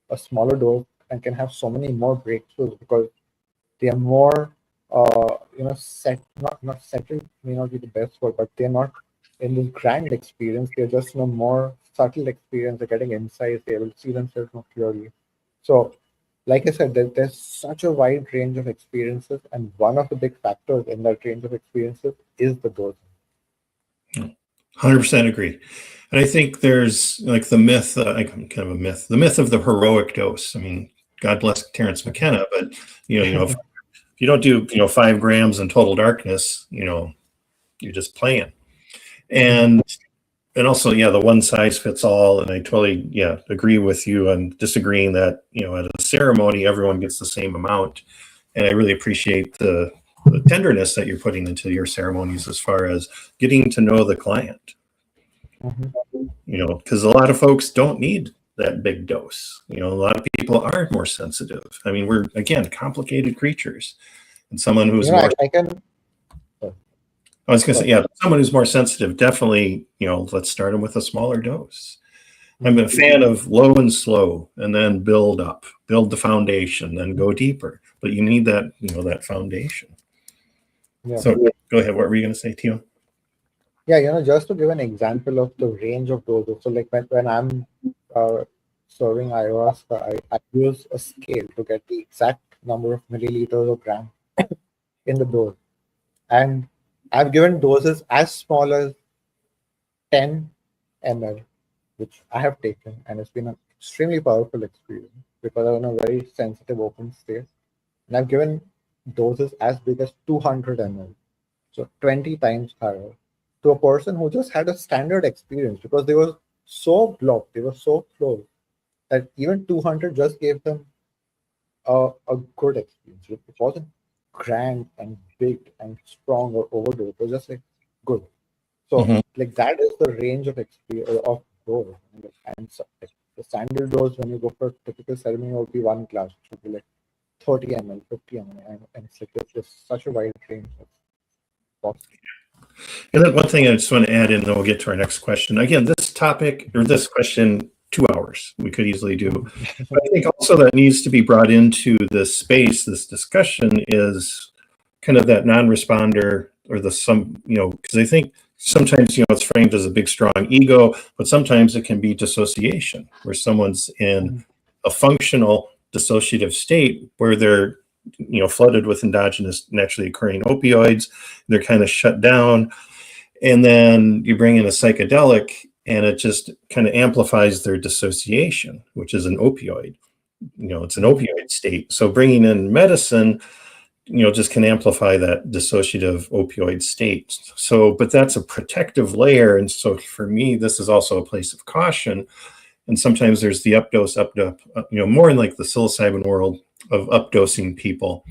a smaller dose and can have so many more breakthroughs because they are more not settled may not be the best word, but they're not in this grand experience. They're just in a more subtle experience. They're getting insights. They're able to see themselves more clearly. So like I said, there's such a wide range of experiences, and one of the big factors in that range of experiences is the dosing. 100% agree. And I think there's like the myth, kind of a myth, the myth of the heroic dose. I mean, God bless Terrence McKenna, but if you don't do 5 grams in total darkness, you're just playing. And also, the one size fits all. And I totally, agree with you on disagreeing that, at a ceremony, everyone gets the same amount. And I really appreciate the tenderness that you're putting into your ceremonies as far as getting to know the client. Because a lot of folks don't need that big dose. A lot of people are more sensitive. I mean, we're, again, complicated creatures. And someone who's more... I was going to say, someone who's more sensitive, definitely, let's start them with a smaller dose. I'm a fan of low and slow, and then build up, build the foundation, then go deeper. But you need that, that foundation. Yeah. So go ahead. What were you going to say, Tio? Yeah, just to give an example of the range of doses. So like when I'm serving ayahuasca, I use a scale to get the exact number of milliliters or grams in the dose. And I've given doses as small as 10 ml, which I have taken, and it's been an extremely powerful experience because I'm in a very sensitive open state. And I've given doses as big as 200 ml, so 20 times higher, to a person who just had a standard experience because they were so blocked, they were so close, that even 200 just gave them a good experience. It wasn't grand and big and strong or overdose. It was just like good. So like that is the range of experience of dose. And so, like, the standard dose when you go for a typical ceremony would be 1 glass, which would be like 30 ml, 50 ml, and it's like there's such a wide range of possible. And then one thing I just want to add in, then we'll get to our next question. Again, this topic or this question, 2 hours we could easily do. But I think also that needs to be brought into this space, this discussion, is kind of that non-responder or because I think sometimes it's framed as a big strong ego, but sometimes it can be dissociation where someone's in a functional dissociative state where they're flooded with endogenous naturally occurring opioids. They're kind of shut down, and then you bring in a psychedelic and it just kind of amplifies their dissociation, which is an opioid. It's an opioid state. So bringing in medicine, just can amplify that dissociative opioid state. So, but that's a protective layer. And so for me, this is also a place of caution. And sometimes there's the updose, more in like the psilocybin world of updosing people.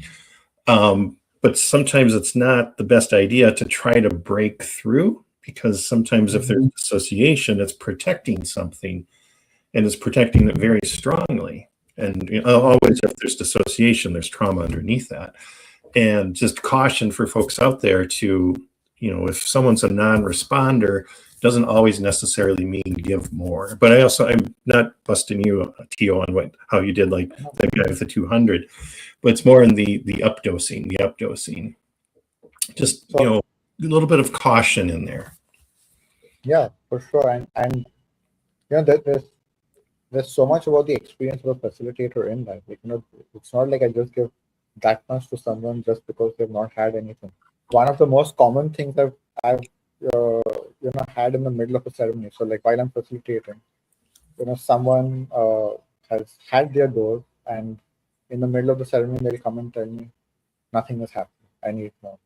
But sometimes it's not the best idea to try to break through, because sometimes if there's dissociation, it's protecting something, and it's protecting it very strongly. And always if there's dissociation, there's trauma underneath that. And just caution for folks out there to, if someone's a non-responder, doesn't always necessarily mean give more. But I'm not busting you, Tio, on how you did like the guy with the 200, but it's more in the updosing. Just, So, a little bit of caution in there. yeah, for sure. And there's so much about the experience of a facilitator in that. Like, it's not like I just give that much to someone just because they've not had anything. One of the most common things I've had in the middle of a ceremony. So like while I'm facilitating, someone has had their door, and in the middle of the ceremony they'll come and tell me nothing has happened. I need more.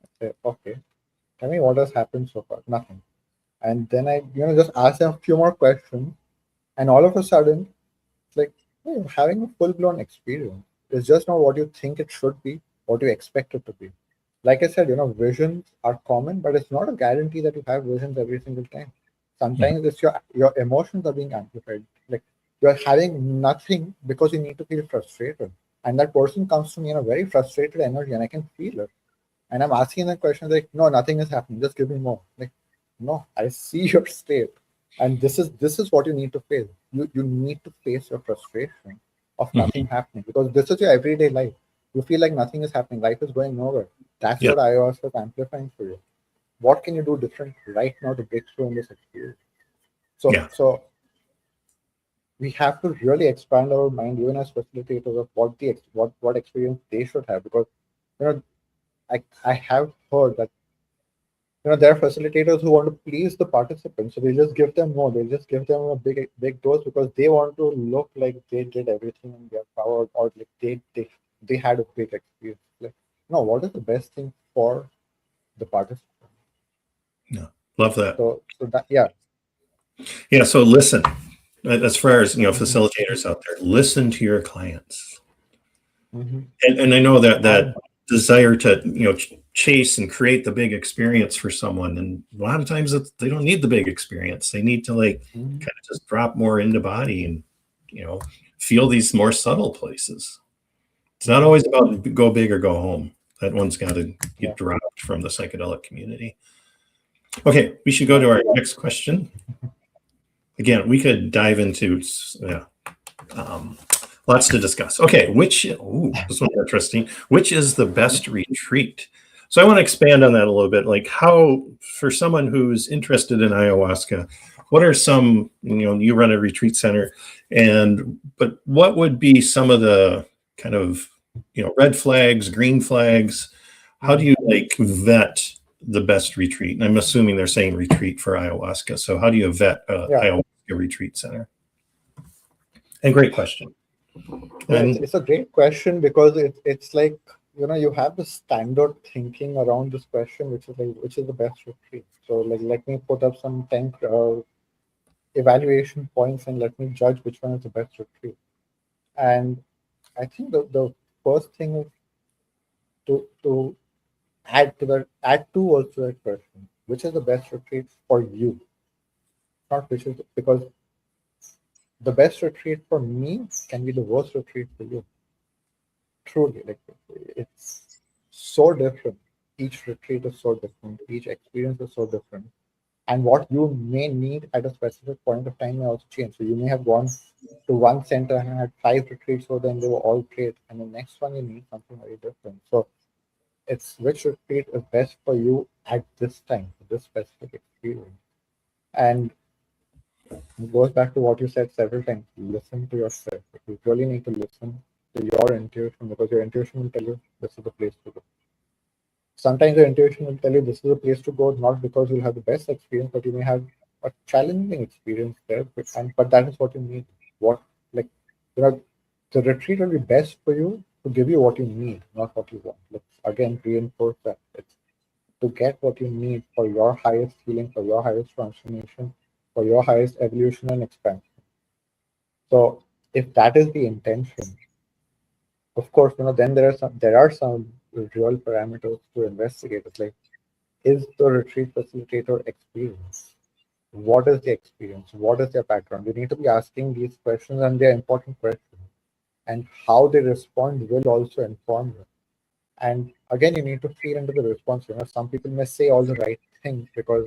I say, okay, tell me what has happened so far. Nothing. And then I just ask them a few more questions, and all of a sudden it's like, hey, you're having a full-blown experience. It's just not what you think it should be, what you expect it to be. Like I said, visions are common, but it's not a guarantee that you have visions every single time. Sometimes it's your emotions are being amplified. Like, you're having nothing because you need to feel frustrated. And that person comes to me in a very frustrated energy, and I can feel it. And I'm asking them questions like, no, nothing is happening. Just give me more. Like, no, I see your state. And this is what you need to face. You need to face your frustration of nothing happening, because this is your everyday life. You feel like nothing is happening. Life is going nowhere. That's Yeah. what ayahuasca is amplifying for you. What can you do different right now to break through in this experience? So we have to really expand our mind, even as facilitators, of what experience they should have. Because you know I have heard that there are facilitators who want to please the participants, so they just give them more. They just give them a big dose because they want to look like they did everything in their power, or like they had a big experience. Like, no, what is the best thing for the participant? Yeah. Love that. So that, yeah. Yeah. So listen, as far as, Mhm. facilitators out there, listen to your clients. Mhm. And I know that And desire to, chase and create the big experience for someone. And a lot of times they don't need the big experience. They need to Mhm. kind of just drop more into body and, feel these more subtle places. It's not always about go big or go home. That one's got to yeah. get dropped from the psychedelic community. Okay, we should go Yeah. to our next question. Again, we could dive into lots to discuss. Okay, this one's interesting. Which is the best retreat? So I want to expand on that a little bit. Like, how, for someone who's interested in ayahuasca, what are some, you run a retreat center, but what would be some of the kind of, red flags, green flags? How do you vet the best retreat? And I'm assuming they're saying retreat for ayahuasca. So how do you vet a Yeah. ayahuasca retreat center? And great question. Yeah, And it's a great question, because it's like, you have the standard thinking around this question, which is like, which is the best retreat. So like, let me put up some 10 evaluation points, and let me judge which one is the best retreat. And I think the first thing is to add to also that question, which is the best retreat for you, not which is, because the best retreat for me can be the worst retreat for you. Truly, like, it's so different. Each retreat is so different. Each experience is so different. And what you may need at a specific point of time may also change. So you may have gone to one center and had 5 retreats, so then they were all great. And the next one you need something very different. So it's which retreat is best for you at this time, for this specific experience. And it goes back to what you said several times. Listen to yourself. You really need to listen to your intuition, because your intuition will tell you this is the place to go. Sometimes your intuition will tell you this is the place to go, not because you'll have the best experience, but you may have a challenging experience there. But that is what you need. What, like, you know, the retreat will be best for you to give you what you need, not what you want. Let's again reinforce that. It's to get what you need for your highest healing, for your highest transformation, for your highest evolution and expansion. So if that is the intention, of course, then there are some real parameters to investigate. It's like, is the retreat facilitator experienced? What is the experience? What is their background? You need to be asking these questions, and they're important questions. And how they respond will also inform you. And again, you need to feel into the response. Some people may say all the right things because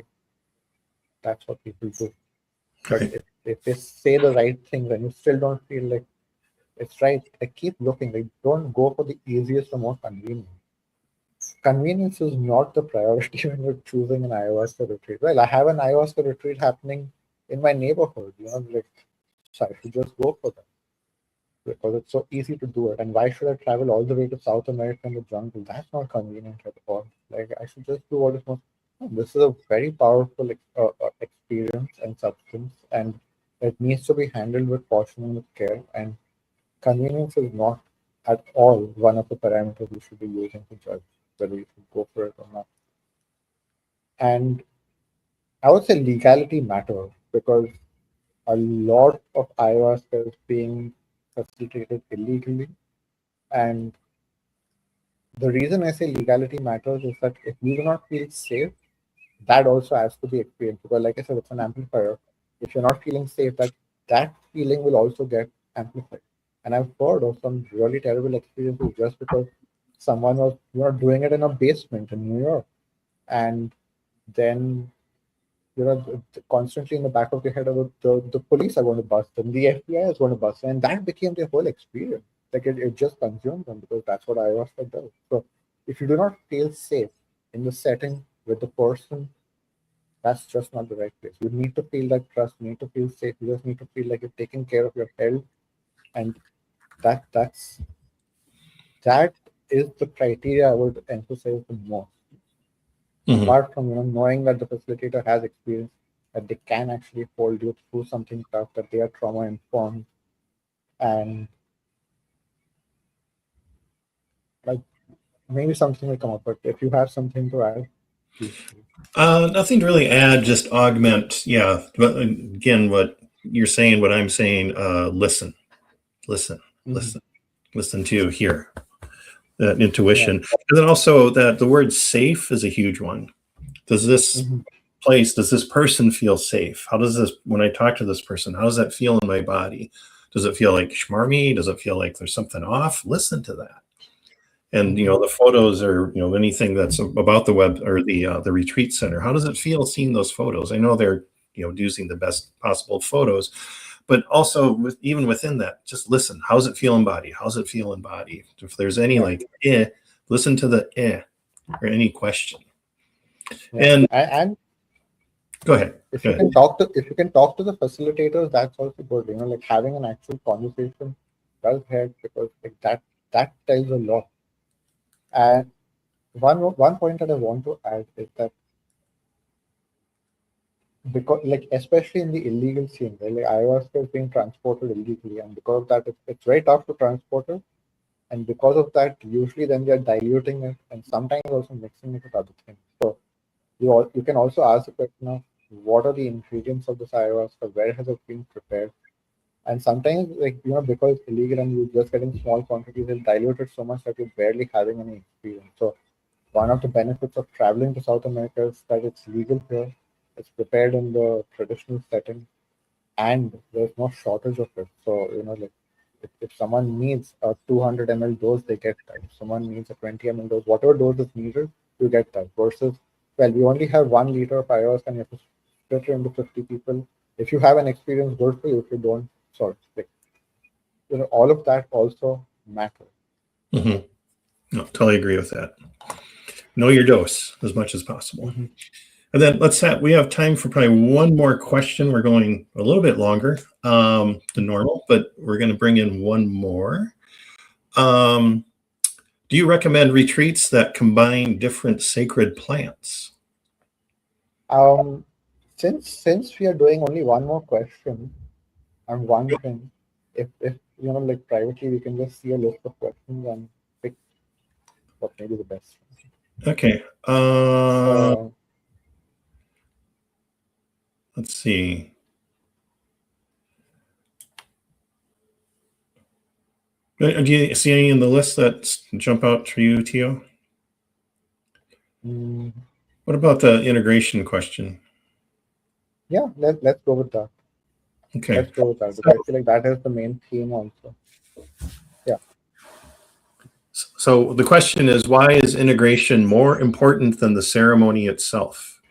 that's what people do. But right. if they say the right things and you still don't feel like it's right, like, keep looking. Like, don't go for the easiest or most convenient. convenience is not the priority when you're choosing an ayahuasca retreat. Well, I have an ayahuasca retreat happening in my neighborhood, like, so I should just go for that because it's so easy to do it. And why should I travel all the way to South America in the jungle? That's not convenient at all. Like, I should just do what is most. This is a very powerful experience and substance, and it needs to be handled with caution and with care. And convenience is not at all one of the parameters you should be using to judge whether you should go for it or not. And I would say legality matters because a lot of ayahuasca is being facilitated illegally. And the reason I say legality matters is that if you do not feel safe, that also has to be experienced. Because like I said, it's an amplifier. If you're not feeling safe, that feeling will also get amplified. And I've heard of some really terrible experiences just because someone was doing it in a basement in New York. And then constantly in the back of their head about the police are going to bust them, the FBI is going to bust them, and that became their whole experience. Like it just consumed them because that's what ayahuasca does. So if you do not feel safe in the setting with the person, that's just not the right place. You need to feel that trust, you need to feel safe, you just need to feel like you're taking care of your health, and that is the criteria I would emphasize the most. Apart from knowing that the facilitator has experience, that they can actually hold you through something tough, that they are trauma informed, and like maybe something will come up. But if you have something to add, please. Nothing to really add, just augment. Yeah, but again, what you're saying, what I'm saying. Listen to hear that intuition, and then also that the word safe is a huge one. Does this place, does this person feel safe? How does this, when I talk to this person, how does that feel in my body? Does it feel like schmarmy? Does it feel like there's something off? Listen to that. And the photos or anything that's about the web or the retreat center. How does it feel seeing those photos? I know they're using the best possible photos, but also even within that, just listen. How's it feel in body? How's it feel in body? If there's any listen to the or any question. And go ahead. If you can talk to the facilitators, that's also good. Like having an actual conversation does help because like that tells a lot. And one point that I want to add is that because like especially in the illegal scene, right, like ayahuasca is being transported illegally, and because of that, it's very tough to transport it. And because of that, usually then they're diluting it and sometimes also mixing it with other things. So you can also ask the question of what are the ingredients of this ayahuasca, where has it been prepared? And sometimes, like, because it's illegal and you're just getting small quantities, they'll dilute it so much that you're barely having any experience. So one of the benefits of traveling to South America is that it's legal here, it's prepared in the traditional setting, and there's no shortage of it. So, like, if someone needs a 200 ml dose, they get that. If someone needs a 20 ml dose, whatever dose is needed, you get that. Versus, well, we only have 1 liter of ayahuasca and you have to split it into 50 people. If you have an experience, good for you. If you don't, sorry. Like, all of that also matters. No, totally agree with that. Know your dose as much as possible. And then we have time for probably one more question. We're going a little bit longer than normal, but we're going to bring in one more. Do you recommend retreats that combine different sacred plants? Since we are doing only one more question, I'm wondering if like privately we can just see a list of questions and pick what may be the best. Okay. Let's see. Do you see any in the list that jump out for you, Tio? What about the integration question? Yeah, let's go with that. Okay. Let's go with that because I feel like that is the main theme also. Yeah. So the question is, why is integration more important than the ceremony itself?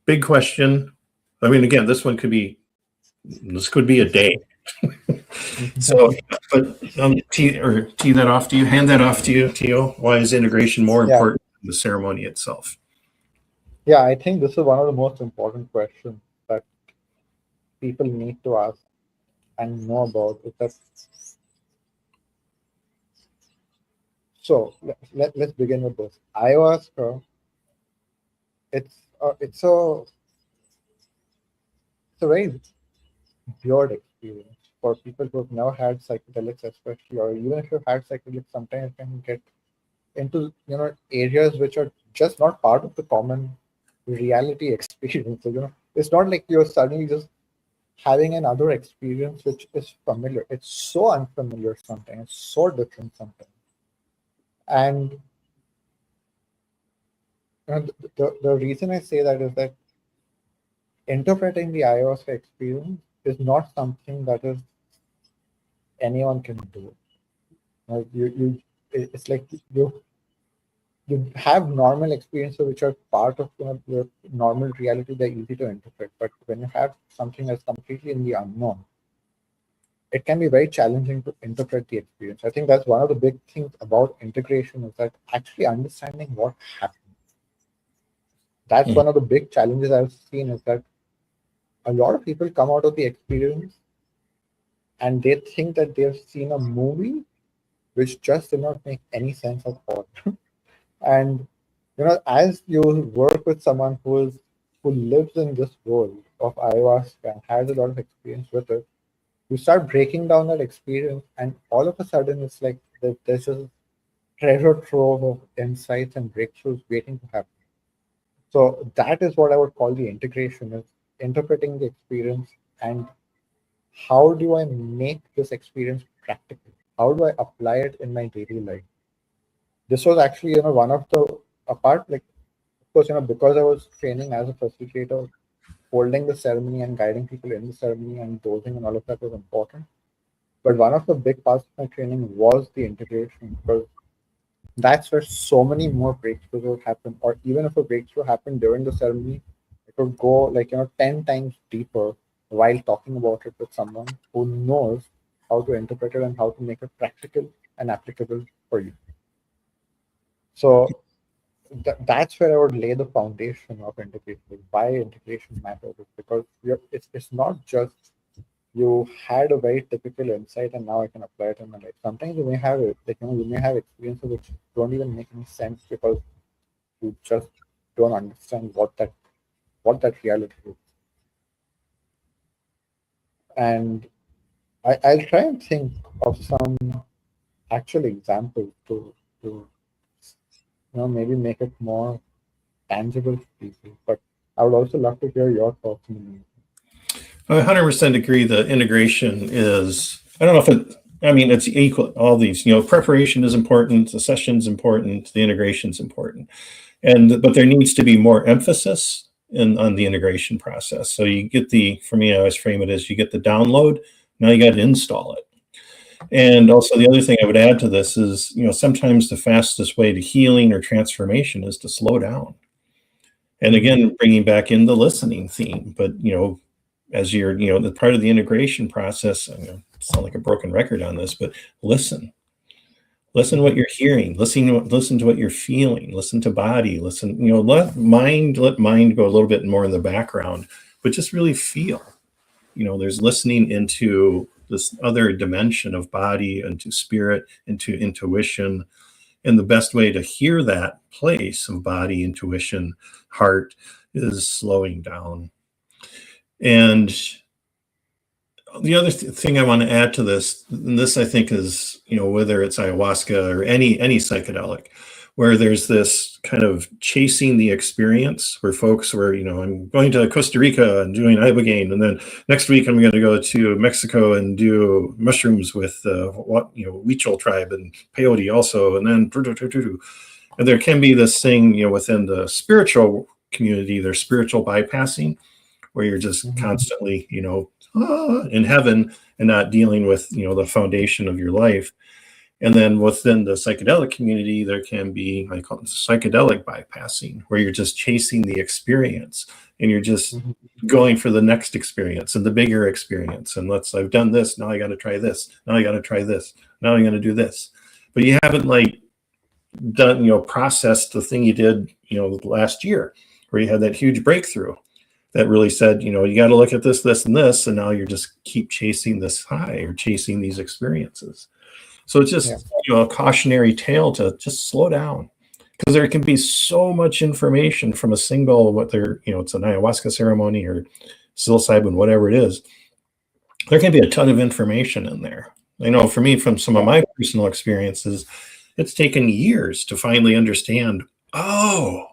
Big question. I mean, again, this could be a day. So, but tee that off to you, hand that off to you, Tio. Why is integration more Yeah, important than the ceremony itself? yeah, I think this is one of the most important questions that people need to ask and know about. Is that so? Let's begin with this. Ayahuasca. It's a very weird experience for people who have never had psychedelics, especially, or even if you've had psychedelics, sometimes you can get into areas which are just not part of the common reality experience. So, it's not like you're suddenly just having another experience which is familiar. It's so unfamiliar sometimes, it's so different sometimes. And the reason I say that is that interpreting the ayahuasca experience is not something that is anyone can do. It's like you have normal experiences which are part of your normal reality. They're easy to interpret, but when you have something that's completely in the unknown, it can be very challenging to interpret the experience. I think that's one of the big things about integration, is that actually understanding what happened. That's one of the big challenges I've seen, is that a lot of people come out of the experience and they think that they've seen a movie which just did not make any sense at all. And as you work with someone who lives in this world of ayahuasca and has a lot of experience with it, you start breaking down that experience, and all of a sudden it's like there's just treasure trove of insights and breakthroughs waiting to happen. So that is what I would call the integration, is interpreting the experience and how do I make this experience practical? How do I apply it in my daily life? This was actually, one of the apart, like, of course, because I was training as a facilitator, holding the ceremony and guiding people in the ceremony and dosing and all of that was important. But one of the big parts of my training was the integration, because that's where so many more breakthroughs will happen. Or even if a breakthrough happened during the ceremony, it would go 10 times deeper while talking about it with someone who knows how to interpret it and how to make it practical and applicable for you. So that's where I would lay the foundation of integration. Why integration matters is because it's not just you had a very typical insight and now I can apply it in my life. Sometimes you may have it, you may have experiences which don't even make any sense because you just don't understand what that reality is. And I'll try and think of some actual examples to maybe make it more tangible for people. But I would also love to hear your thoughts on it. I 100% agree that integration is, I don't know if it's equal. All these, preparation is important, the session's important, the integration's important. But there needs to be more emphasis on the integration process. So you get for me, I always frame it as you get the download, now you got to install it. And also the other thing I would add to this is, sometimes the fastest way to healing or transformation is to slow down. And again, bringing back in the listening theme, but, as you're, the part of the integration process, I'm going to sound like a broken record on this, but listen to what you're hearing, listen to what you're feeling, listen to body, let mind go a little bit more in the background, but just really feel, there's listening into this other dimension of body, into spirit, into intuition. And the best way to hear that place of body, intuition, heart is slowing down. And the other thing I want to add to this, and this I think is, whether it's ayahuasca or any psychedelic, where there's this kind of chasing the experience, where folks were, I'm going to Costa Rica and doing ibogaine, and then next week I'm going to go to Mexico and do mushrooms with Huichol tribe and peyote also, and then and there can be this thing, within the spiritual community, there's spiritual bypassing, where you're just constantly, in heaven and not dealing with, the foundation of your life. And then within the psychedelic community, there can be, I call it psychedelic bypassing, where you're just chasing the experience and you're just going for the next experience and the bigger experience. And I've done this, now I got to try this. Now I got to try this. Now I'm going to do this. But you haven't like done, processed the thing you did, last year, where you had that huge breakthrough that really said, you got to look at this, this, and this. And now you're just keep chasing this high or chasing these experiences. So it's just, a cautionary tale to just slow down, because there can be so much information from a single, it's an ayahuasca ceremony or psilocybin, whatever it is. There can be a ton of information in there. I know for me, from some of my personal experiences, it's taken years to finally understand, oh,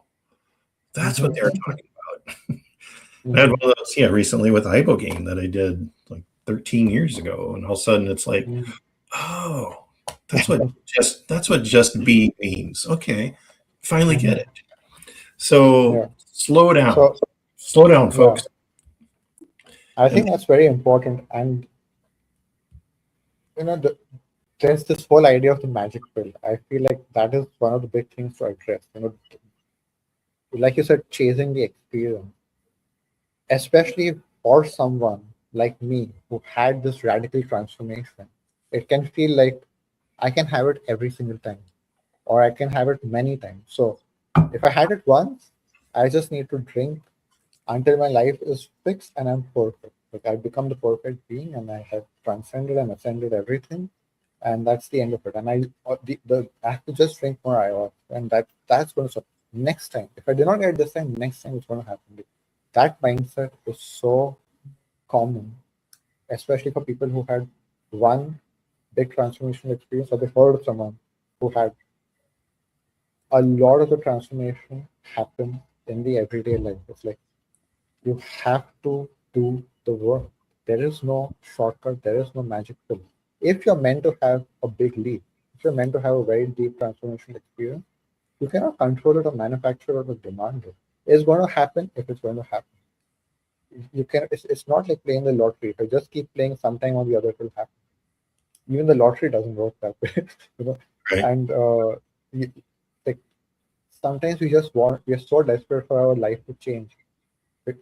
that's what they're talking about. I had one of those, recently with ibogaine that I did like 13 years ago. And all of a sudden it's like, oh, that's what just be means. Okay, finally get it. So slow down. Slow down, folks. I think that's very important. And there's this whole idea of the magic pill. I feel like that is one of the big things to address. Like you said, chasing the experience, especially for someone like me who had this radical transformation. It can feel like I can have it every single time, or I can have it many times. So if I had it once, I just need to drink until my life is fixed and I'm perfect. Like I become the perfect being and I have transcended and ascended everything, and that's the end of it. And I have to just drink more ayahuasca, and that's going to stop. Next time, if I did not get it this time, next time it's going to happen. That mindset is so common, especially for people who had one big transformational experience, or they heard of someone who had. A lot of the transformation happen in the everyday life. It's like you have to do the work. There is no shortcut. There is no magic pill. If you're meant to have a big leap, if you're meant to have a very deep transformational experience, you cannot control it or manufacture it or demand it. It's going to happen if it's going to happen. You can. It's not like playing the lottery. If you just keep playing, sometime or the other it will happen. Even the lottery doesn't work that way, Right. And sometimes we are so desperate for our life to change.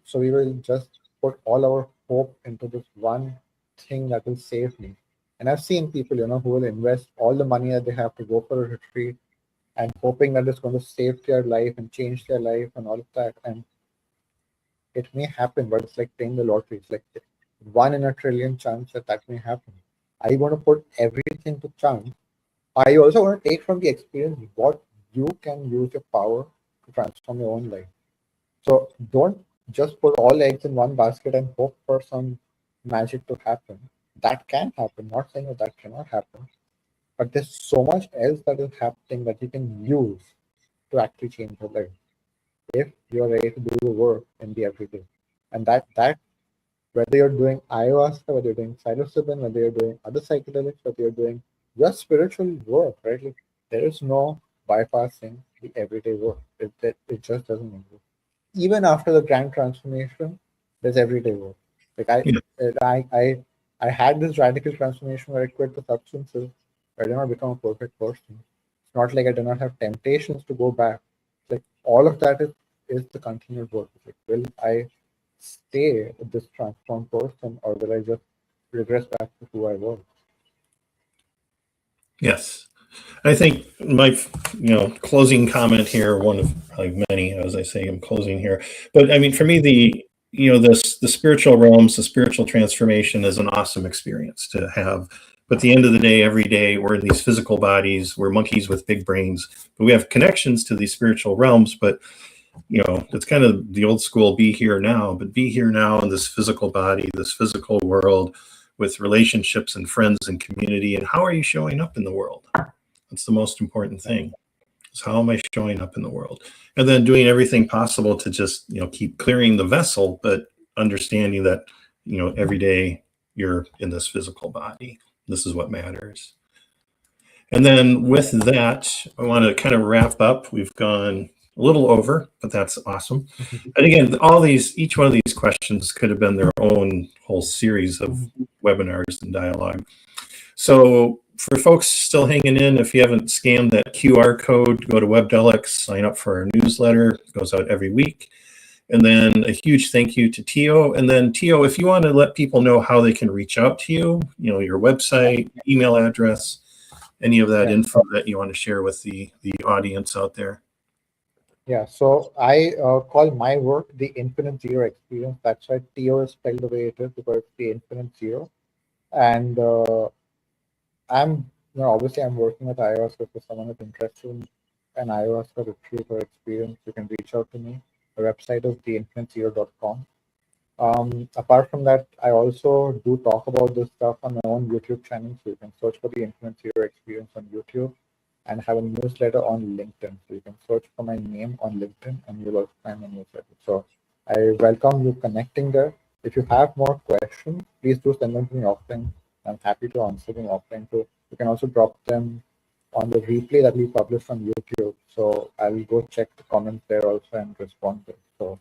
So we will just put all our hope into this one thing that will save me. And I've seen people, who will invest all the money that they have to go for a retreat and hoping that it's going to save their life and change their life and all of that. And it may happen, but it's like playing the lottery. It's like 1 in a trillion chance that may happen. Are you going to put everything to chance? Are you also going to take from the experience what you can use your power to transform your own life? So don't just put all eggs in one basket and hope for some magic to happen. That can happen. Not saying that cannot happen, but there's so much else that is happening that you can use to actually change your life if you're ready to do the work in the everyday. And that whether you're doing ayahuasca, whether you're doing psilocybin, whether you're doing other psychedelics, whether you're doing just spiritual work, right? Like, there is no bypassing the everyday work. It just doesn't exist. Even after the grand transformation, there's everyday work. Like I had this radical transformation where I quit the substances. I did not become a perfect person. It's not like I did not have temptations to go back. Like all of that is the continued work. Like, will I stay this transformed person, or will I just regress back to who I was? Yes. I think my closing comment here, one of many, as I say, I'm closing here. But I mean, for me, the spiritual realms, the spiritual transformation is an awesome experience to have. But at the end of the day, every day we're in these physical bodies, we're monkeys with big brains, but we have connections to these spiritual realms. But it's kind of the old school be here now, but be here now in this physical body, this physical world, with relationships and friends and community. And how are you showing up in the world? That's the most important thing, is how am I showing up in the world? And then doing everything possible to just, keep clearing the vessel, but understanding that, every day you're in this physical body. This is what matters. And then with that, I want to kind of wrap up. We've gone a little over, but that's awesome. And again, each one of these questions could have been their own whole series of webinars and dialogue. So for folks still hanging in, if you haven't scanned that QR code, go to Webdelics, sign up for our newsletter. It goes out every week. And then a huge thank you to Tio. And then Tio, if you want to let people know how they can reach out to you, your website, email address, any of that info that you want to share with the audience out there. Yeah, so I call my work the Infinite Zero Experience. That's why TO is spelled the way it is, because it's the Infinite Zero. And obviously I'm working with Ayahuasca. For someone who's interested in an Ayahuasca retreat or experience, you can reach out to me. The website is theinfinitzero.com. Apart from that, I also do talk about this stuff on my own YouTube channel. So you can search for the Infinite Zero Experience on YouTube, and have a newsletter on LinkedIn. So you can search for my name on LinkedIn and you'll also find my newsletter. So I welcome you connecting there. If you have more questions, please do send them to me offline. I'm happy to answer them offline too. You can also drop them on the replay that we publish on YouTube. So I will go check the comments there also and respond to it. So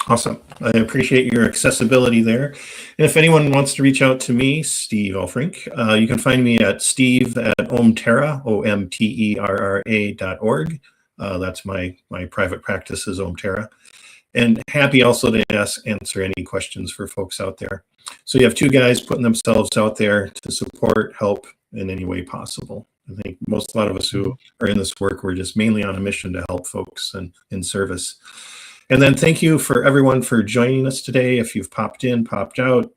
awesome. I appreciate your accessibility there. And if anyone wants to reach out to me, Steve Elfrink, you can find me at steve@omterra, OMTERRA.org. That's my private practice is OMTerra. And happy also to answer any questions for folks out there. So you have two guys putting themselves out there to support, help in any way possible. I think a lot of us who are in this work, we're just mainly on a mission to help folks and in service. And then thank you for everyone for joining us today. If you've popped in, popped out,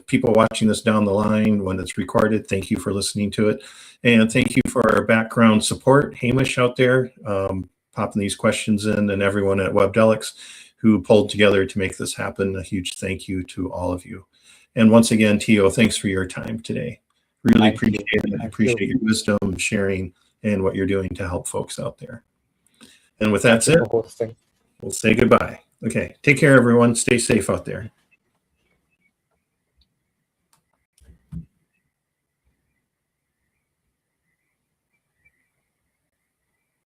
people watching this down the line when it's recorded, thank you for listening to it. And thank you for our background support, Hamish out there, popping these questions in, and everyone at Webdelics who pulled together to make this happen. A huge thank you to all of you. And once again, Tio, thanks for your time today. Really appreciate it. I appreciate your wisdom, sharing, and what you're doing to help folks out there. And with that said, we'll say goodbye. Okay, take care, everyone. Stay safe out there.